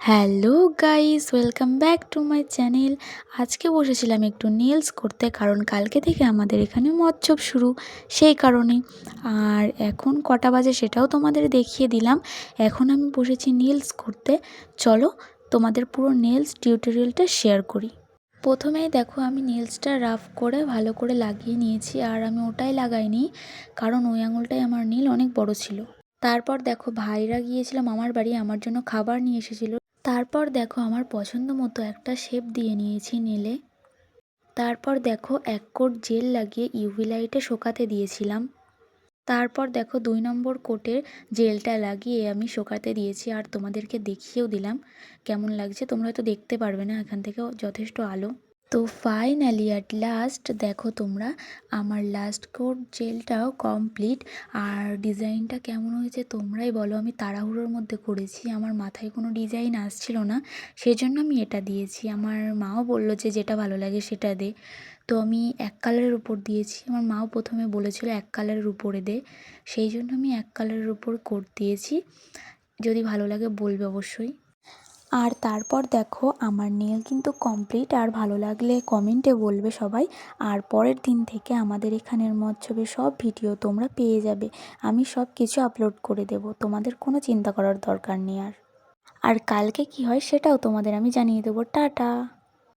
Hello guys, welcome back to my channel. আজকে বসেছিলাম একটু নেলস করতে, কারণ কালকে থেকে আমাদের এখানে মৎসব শুরু, সেই কারণে। আর এখন কটা বাজে সেটাও তোমাদের দেখিয়ে দিলাম। এখন আমি বসেছি নেলস করতে। চলো তোমাদের পুরো নেলস টিউটোরিয়ালটা শেয়ার করি। প্রথমেই দেখো আমি নেলসটা রাফ করে ভালো করে লাগিয়ে নিয়েছি, আর আমি ওটাই লাগাইনি কারণ ওই আঙুলটাই আমার নীল অনেক বড় ছিল। তারপর দেখো ভাইরা গিয়েছিল মামার বাড়ি, আমার জন্য খাবার নিয়ে এসেছিল। তারপর দেখো আমার পছন্দ মতো একটা শেপ দিয়ে নিয়েছি নেলে। তারপর দেখো এক কোট জেল লাগিয়ে ইউভি লাইটে শোকাতে দিয়েছিলাম। তারপর দেখো 2 নম্বর কোটের জেলটা লাগিয়ে আমি শোকাতে দিয়েছি, আর তোমাদেরকে দেখিয়েও দিলাম কেমন লাগছে। তোমরা হয়তো দেখতে পারবে না, এখান থেকেও যথেষ্ট আলো। তো ফাইনালি অ্যাট লাস্ট দেখো তোমরা আমার লাস্ট কোট জেলটাও কমপ্লিট। আর ডিজাইনটা কেমন হয়েছে তোমরাই বলো। আমি তাড়াহুড়োর মধ্যে করেছি, আমার মাথায় কোনো ডিজাইন আসছিল না, সেজন্য আমি এটা দিয়েছি। আমার মাও বলল যে যেটা ভালো লাগে সেটা দে, তো আমি এক কালারের উপর দিয়েছি। আমার মাও প্রথমে বলেছিল এক কালারের উপরে দে, সেই জন্য আমি এক কালারের উপর কোট দিয়েছি। যদি ভালো লাগে বলবে অবশ্যই। আর তারপর দেখো আমার নেল কিন্তু কমপ্লিট, আর ভালো লাগলে কমেন্টে বলবে সবাই। আর পরের দিন থেকে আমাদের এখানের মৎসবের সব ভিডিও তোমরা পেয়ে যাবে। আমি সব কিছু আপলোড করে দেব, তোমাদের কোনো চিন্তা করার দরকার নেই। আর কালকে কি হয় সেটাও তোমাদের আমি জানিয়ে দেবো। টাটা।